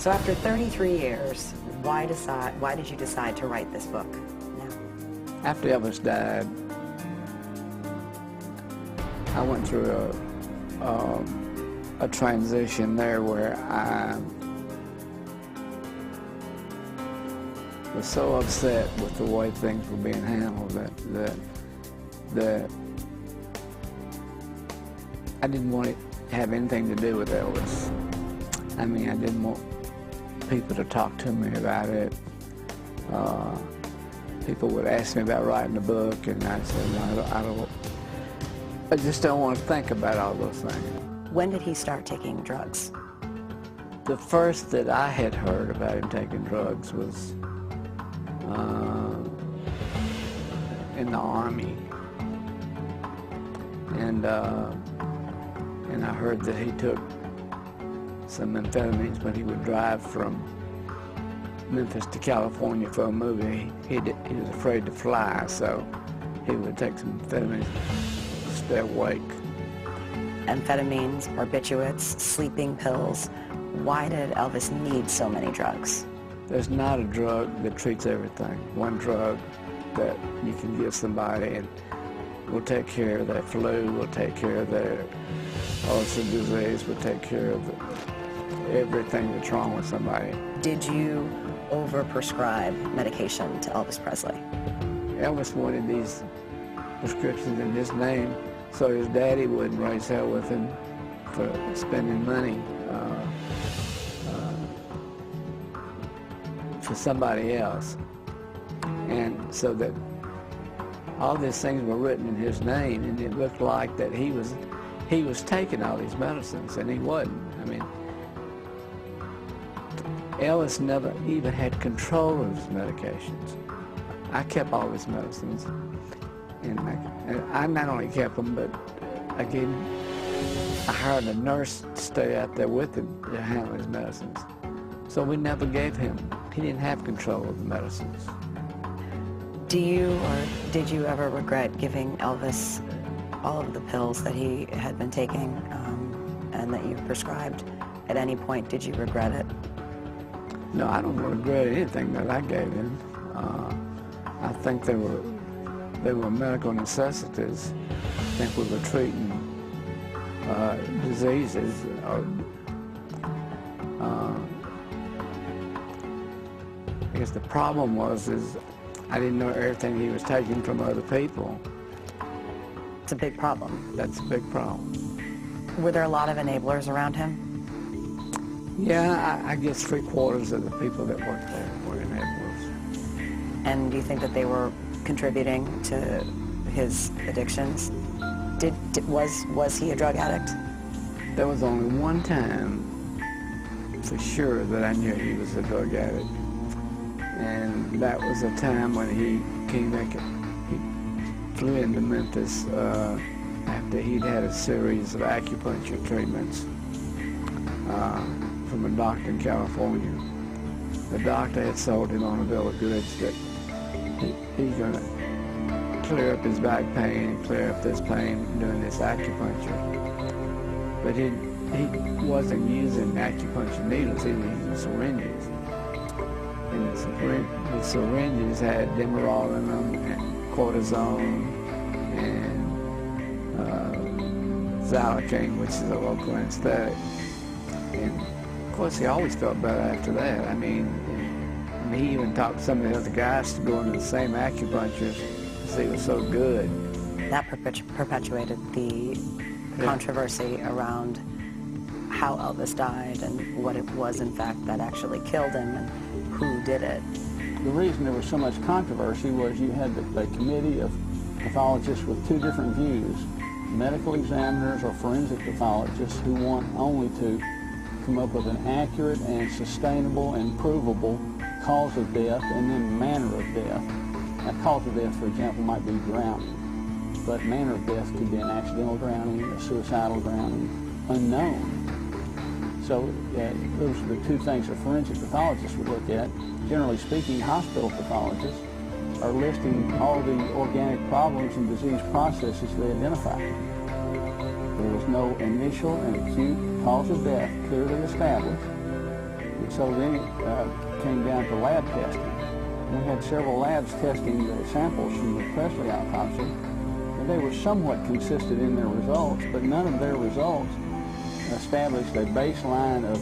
So after 33 years, why did you decide to write this book now? After Elvis died, I went through a transition there where I was so upset with the way things were being handled that I didn't want to have anything to do with Elvis. I mean, I didn't want people to talk to me about it. People would ask me about writing a book, and I said, no, I just don't want to think about all those things. When did he start taking drugs? The first that I had heard about him taking drugs was in the Army, and I heard that he took some amphetamines when he would drive from Memphis to California for a movie. He was afraid to fly, so he would take some amphetamines to stay awake. Amphetamines, barbiturates, sleeping pills. Why did Elvis need so many drugs? There's not a drug that treats everything. One drug that you can give somebody and will take care of their flu, will take care of their ulcer disease, will take care of everything that's wrong with somebody. Did you overprescribe medication to Elvis Presley? Elvis wanted these prescriptions in his name so his daddy wouldn't raise hell with him for spending money for somebody else. And so that all these things were written in his name, and it looked like that he was taking all these medicines, and he wasn't. I mean, Elvis never even had control of his medications. I kept all his medicines, and I not only kept them, but I hired a nurse to stay out there with him to handle his medicines. So we never gave him. He didn't have control of the medicines. Do you or did you ever regret giving Elvis all of the pills that he had been taking and that you prescribed? At any point, did you regret it? No, I don't regret anything that I gave him. I think they were medical necessities. I think we were treating diseases. I guess the problem was I didn't know everything he was taking from other people. It's a big problem. That's a big problem. Were there a lot of enablers around him? Yeah, I guess 3/4 of the people that worked there were enablers. And do you think that they were contributing to his addictions? Was he a drug addict? There was only one time for sure that I knew he was a drug addict. And that was a time when he came back, he flew into Memphis after he'd had a series of acupuncture treatments from a doctor in California. The doctor had sold him on a bill of goods that he's going to clear up his back pain and clear up this pain doing this acupuncture. But he wasn't using acupuncture needles, he was using syringes. And the syringes had Demerol in them, and cortisone, and Xylocaine, which is a local anesthetic. And of course, he always felt better after that. I mean, he even talked some of the other guys to go into the same acupuncture because he was so good. That perpetuated the controversy around how Elvis died and what it was, in fact, that actually killed him and who did it. The reason there was so much controversy was you had the committee of pathologists with two different views. Medical examiners or forensic pathologists who want only to come up with an accurate and sustainable and provable cause of death and then manner of death. Now, cause of death, for example, might be drowning, but manner of death could be an accidental drowning, a suicidal drowning, unknown. So those are the two things that forensic pathologists would look at. Generally speaking, hospital pathologists are listing all the organic problems and disease processes they identify. There was no initial and acute cause of death clearly established. You So then it came down to lab testing. We had several labs testing the samples from the Presley autopsy, and they were somewhat consistent in their results, but none of their results established a baseline of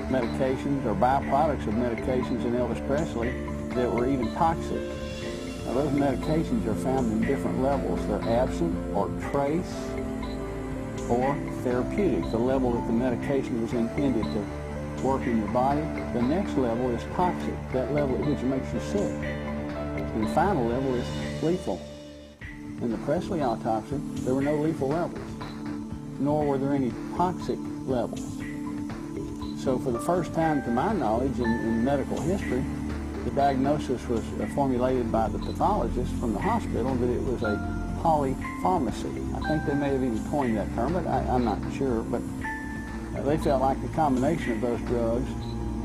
medications or byproducts of medications in Elvis Presley that were even toxic. Now, those medications are found in different levels. They're absent or trace or therapeutic, the level that the medication was intended to work in your body. The next level is toxic, that level at which it makes you sick. And the final level is lethal. In the Presley autopsy, there were no lethal levels, nor were there any toxic levels. So for the first time, to my knowledge, in medical history, the diagnosis was formulated by the pathologist from the hospital that it was a polypharmacy. I think they may have even coined that term, but I'm not sure. But they felt like the combination of those drugs,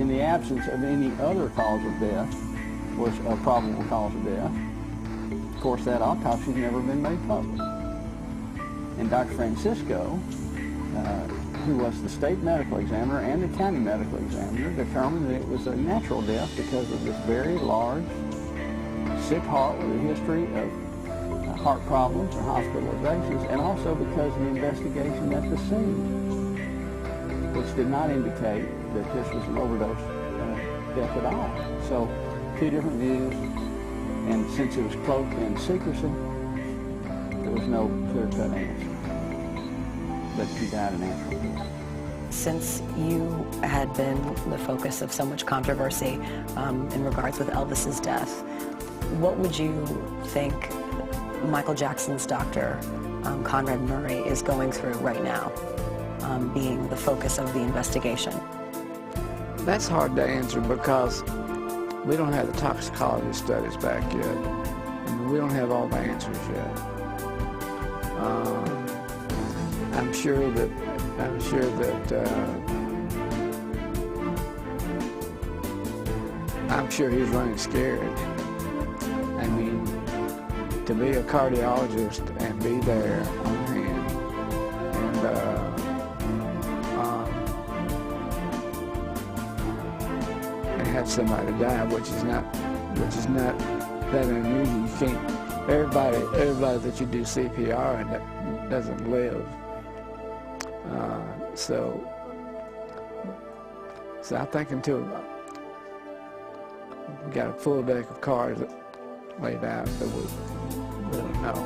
in the absence of any other cause of death, was a probable cause of death. Of course, that autopsy has never been made public. And Dr. Francisco, who was the state medical examiner and the county medical examiner, determined that it was a natural death because of this very large, sick heart with a history of heart problems or hospitalizations, and also because of the investigation at the scene, which did not indicate that this was an overdose death at all. So, two different views, and since it was cloaked in secrecy, there was no clear-cut answer. But he died a natural death. Since you had been the focus of so much controversy in regards with Elvis's death, what would you think Michael Jackson's doctor, Conrad Murray, is going through right now, being the focus of the investigation? That's hard to answer because we don't have the toxicology studies back yet. And we don't have all the answers yet. I'm sure that he's running scared. I mean, to be a cardiologist and be there on hand and have somebody die, which is not that unusual. You can't. Everybody that you do CPR and that doesn't live. So I think until we got a full deck of cards laid out, that we don't know.